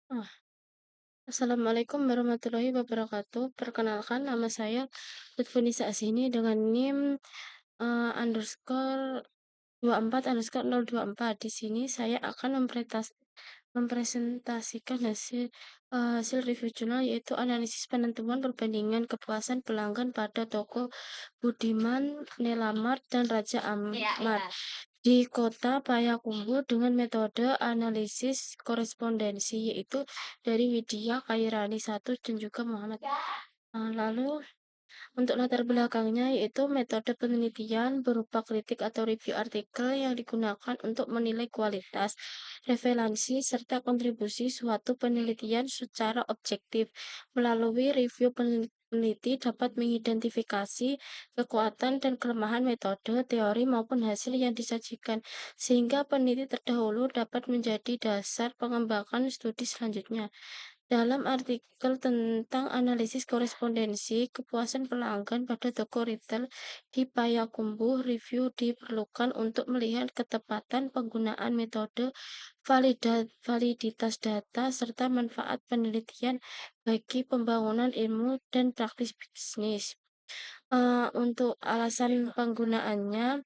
Ah, Assalamualaikum warahmatullahi wabarakatuh. Perkenalkan nama saya Lutfunisa Asini dengan NIM underscore 24_024. Di sini saya akan mempresentasikan hasil review jurnal yaitu analisis penentuan perbandingan kepuasan pelanggan pada toko Budiman, Nelamart, dan Raja Ampat di kota Payakumbuh dengan metode analisis korespondensi yaitu dari Widya Kairani satu dan juga Muhammad. Lalu untuk latar belakangnya yaitu metode penelitian berupa kritik atau review artikel yang digunakan untuk menilai kualitas, relevansi, serta kontribusi suatu penelitian secara objektif. Melalui review peneliti dapat mengidentifikasi kekuatan dan kelemahan metode, teori maupun hasil yang disajikan, sehingga peneliti terdahulu dapat menjadi dasar pengembangan studi selanjutnya. Dalam artikel tentang analisis korespondensi kepuasan pelanggan pada toko retail di Payakumbuh, review diperlukan untuk melihat ketepatan penggunaan metode, validitas data, serta manfaat penelitian bagi pembangunan ilmu dan praktis bisnis. Untuk alasan penggunaannya,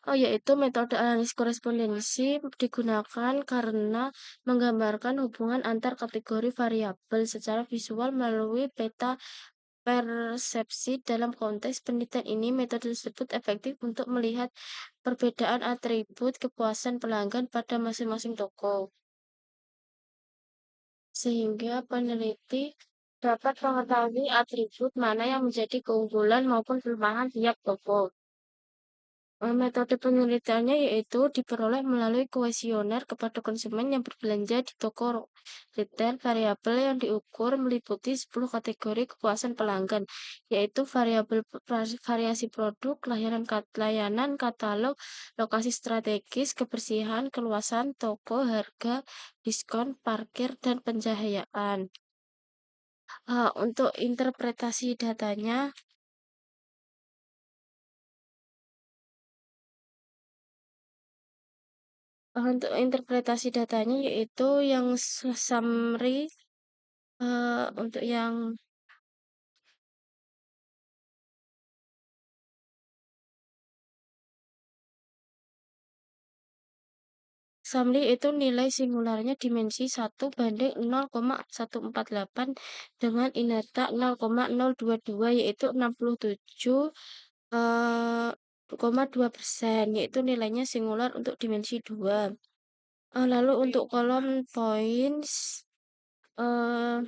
yaitu metode analisis korespondensi digunakan karena menggambarkan hubungan antar kategori variabel secara visual melalui peta persepsi. Dalam konteks penelitian ini, metode tersebut efektif untuk melihat perbedaan atribut kepuasan pelanggan pada masing-masing toko, sehingga peneliti dapat mengetahui atribut mana yang menjadi keunggulan maupun kelemahan tiap toko. Metode penelitiannya yaitu diperoleh melalui kuesioner kepada konsumen yang berbelanja di toko retail. Variabel yang diukur meliputi 10 kategori kepuasan pelanggan, yaitu variabel variasi produk, layanan katalog, lokasi strategis, kebersihan, keluasan toko, harga, diskon, parkir, dan pencahayaan. Untuk interpretasi datanya, yaitu yang summary. Untuk yang summary itu nilai singularnya dimensi 1:148 dengan inerta 0,022 yaitu 67 2%, yaitu nilainya singular untuk dimensi 2. Lalu untuk kolom points eh,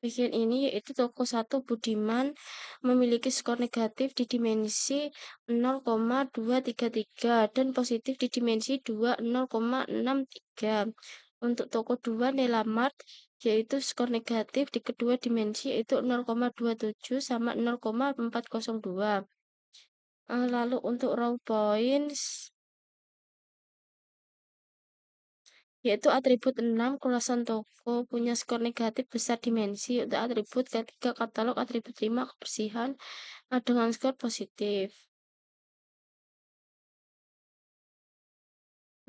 bagian ini yaitu toko 1 Budiman memiliki skor negatif di dimensi 0,233 dan positif di dimensi 2 0,63. Untuk toko 2 Nelamart yaitu skor negatif di kedua dimensi yaitu 0,27 sama 0,402. Lalu untuk raw points yaitu atribut 6 kulasan toko punya skor negatif besar dimensi. Untuk atribut ketiga katalog atribut 5 kebersihan dengan skor positif.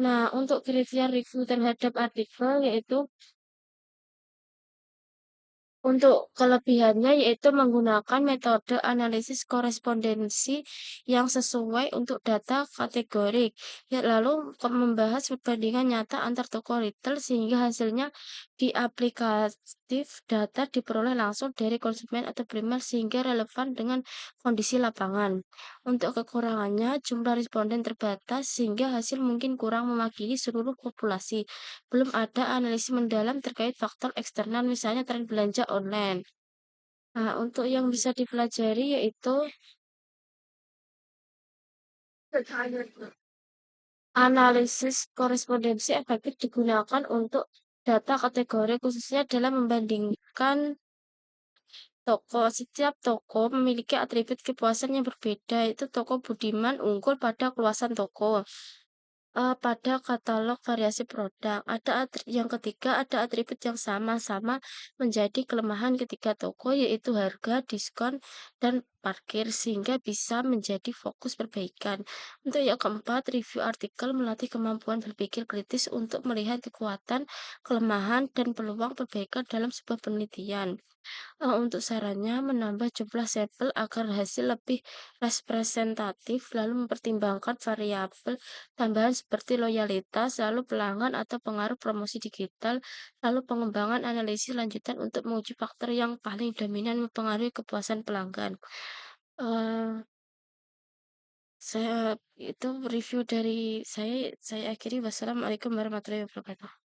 Nah, untuk kriteria review terhadap artikel yaitu untuk kelebihannya yaitu menggunakan metode analisis korespondensi yang sesuai untuk data kategorik. Ya, lalu membahas perbandingan nyata antar toko retail sehingga hasilnya di aplikatif data diperoleh langsung dari konsumen atau primer sehingga relevan dengan kondisi lapangan. Untuk kekurangannya, jumlah responden terbatas sehingga hasil mungkin kurang mewakili seluruh populasi. Belum ada analisis mendalam terkait faktor eksternal, misalnya tren belanja online. Nah, untuk yang bisa dipelajari yaitu analisis korespondensi efektif digunakan untuk data kategori khususnya dalam membandingkan toko. Setiap toko memiliki atribut kepuasan yang berbeda. Itu toko Budiman unggul pada keluasan toko. Pada katalog variasi produk. Yang ketiga ada atribut yang sama-sama menjadi kelemahan ketiga toko yaitu harga, diskon, dan parkir sehingga bisa menjadi fokus perbaikan. Untuk yang keempat, review artikel melatih kemampuan berpikir kritis untuk melihat kekuatan, kelemahan, dan peluang perbaikan dalam sebuah penelitian. Untuk sarannya, menambah jumlah sampel agar hasil lebih representatif, lalu mempertimbangkan variabel tambahan seperti loyalitas, lalu pelanggan atau pengaruh promosi digital, lalu pengembangan analisis lanjutan untuk menguji faktor yang paling dominan mempengaruhi kepuasan pelanggan. Eee, saya itu review dari saya akhiri. Wassalamualaikum warahmatullahi wabarakatuh.